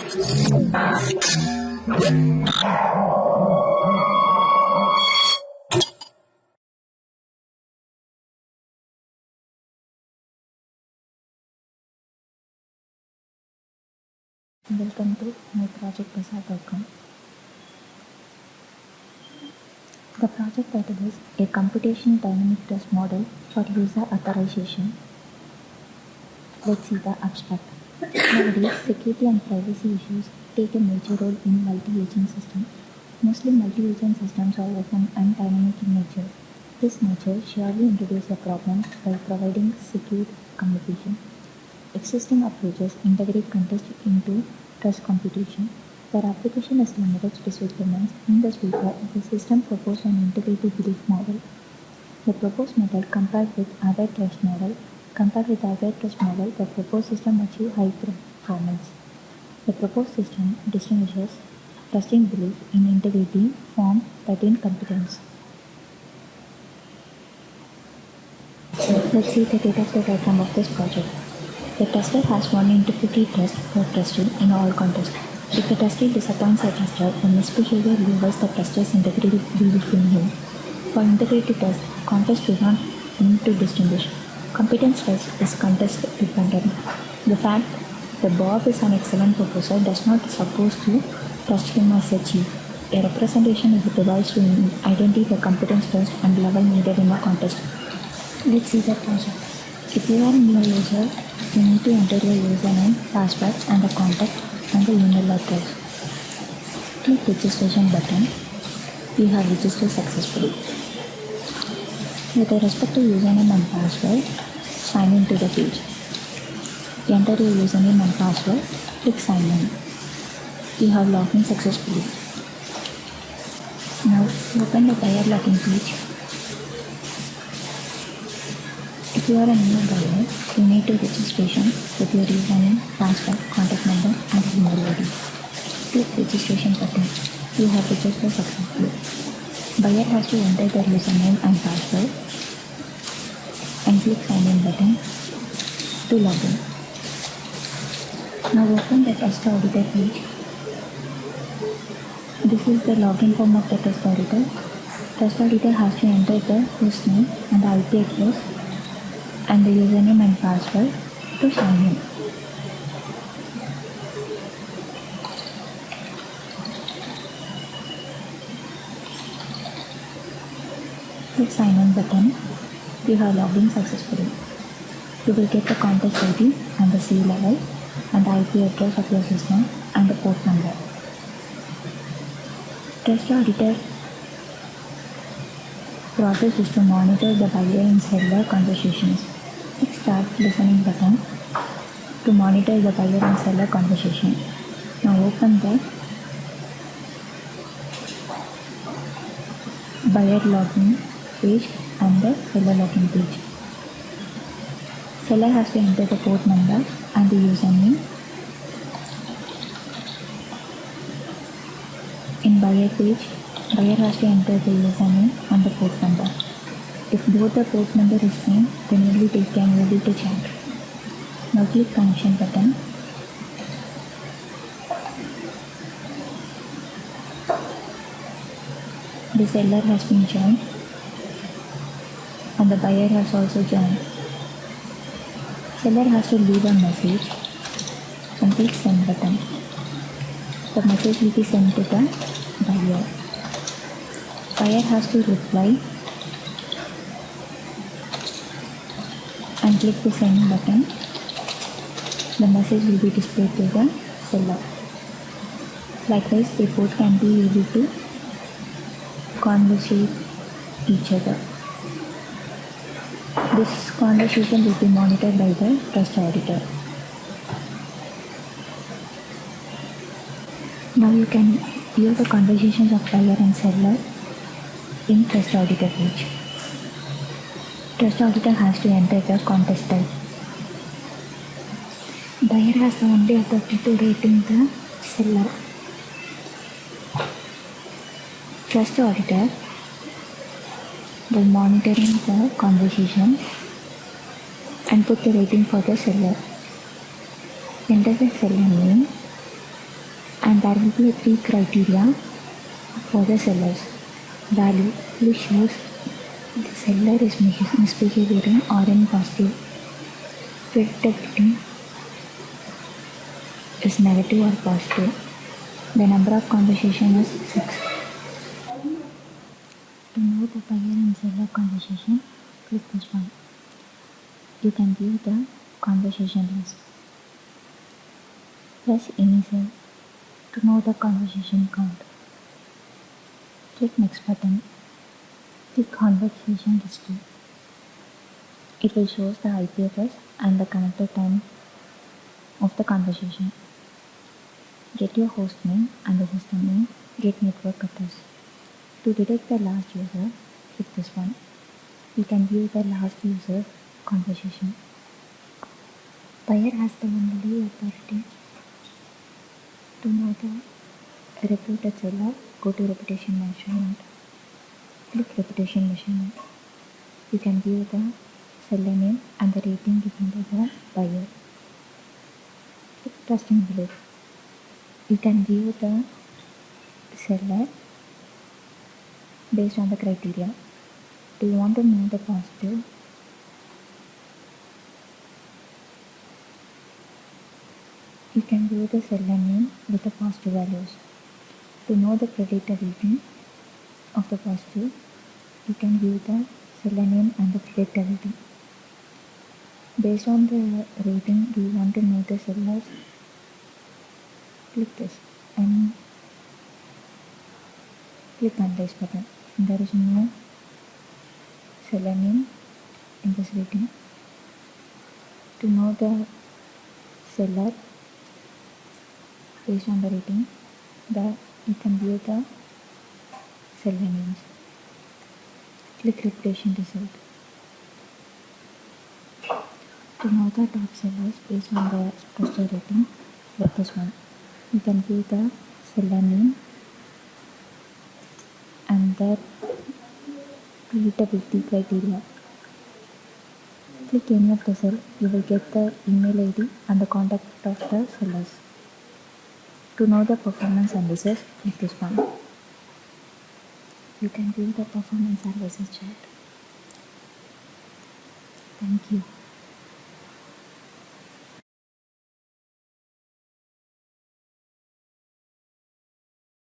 Welcome to myprojectbazaar.com. The project title is A Computation Dynamic Test Model for User Authorization. Let's see the abstract. Nowadays, security and privacy issues take a major role in multi-agent systems. Mostly multi-agent systems are open and dynamic in nature. This nature surely introduces a problem by providing secure communication. Existing approaches integrate context into trust computation. Where application is limited specific domains, in this paper, the system proposed an integrated belief model. The proposed method compared with other trust model, the proposed system achieves high performance. The proposed system distinguishes trusting belief in integrity, form, 13 competence. Let's see the data flow diagram of this project. The tester has one integrity test for trustee in all contexts. If a trustee disappoints a tester, the misbehavior lowers the tester's integrity belief in him. For integrity test, context does not need to distinguish. Competence test is context dependent. The fact that Bob is an excellent professor does not suppose to trust him as a chief. A representation is devised to identify the competence test and level needed in a context. Let's see the project. If you are a new user, you need to enter your username, password, and the contact and the email address. Click registration button. You have registered successfully. With respect to username and password, sign in to the page. Enter your username and password, click sign in. You have logged in successfully. Now open the buyer login page. If you are a new buyer, you need to registration with your username, password, contact number, and email ID. Click registration button. You have registered successfully. Buyer has to enter their username and password and click sign in button to log in. Now open the test auditor page. This is the login form of the test auditor. Test auditor has to enter the host name and the IP address and the username and password to sign in. Click sign in button. You have logged in successfully. You will get the contact ID and the C level and the IP address of your system and the port number. Test auditor process is to monitor the buyer and seller conversations. Click start listening button to monitor the buyer and seller conversation. Now open the buyer login page and the seller login page. Seller has to enter the port number and the username. In buyer page, buyer has to enter the username and the port number. If both the port number is same, then only they can be able to chat. Now click connection button. The seller has been joined and the buyer has also joined. Seller has to leave a message and click send button. The message will be sent to the buyer. Buyer has to reply and click the send button. The message will be displayed to the seller. Likewise, they both can be able to conversate each other. This conversation will be monitored by the trust auditor. Now you can view the conversations of buyer and seller in trust auditor page. Trust auditor has to enter the context type. Buyer has the only authority to rating the seller. Trust auditor will monitoring the conversation and put the rating for the seller. Enter the seller name and there will be a 3 criteria for the sellers. Value, which shows the seller is misbehaving or in positive. Predictability is negative or positive. The number of conversation is 6. To know the buyer and seller conversation, click this one. You can view the conversation list. Press initial to know the conversation count. Click next button. Click conversation history. It will show the IP address and the connected time of the conversation. Get your host name and the system name. Get network address. To detect the last user, click this one. You can view the last user conversation. Buyer has the only authority to know the reputed seller. Go to reputation measurement. Click reputation measurement. You can view the seller name and the rating given to the buyer. Click trust and belief. You can view the seller based on the criteria. Do you want to know the positive? You can view the seller name with the positive values. To know the predictability of the positive, you can view the seller name and the predictability. Based on the rating, do you want to know the sellers? Click this and click analyze button. There is no seller name in this rating. To know the seller based on the rating, you can view the seller names. Click reputation result. To know the top sellers based on the poster rating, click this one. You can view the seller name and the readability criteria. Click any of the cell, you will get the email ID and the contact of the sellers. To know the performance analysis, click this one. You can view the performance analysis chart. Thank you.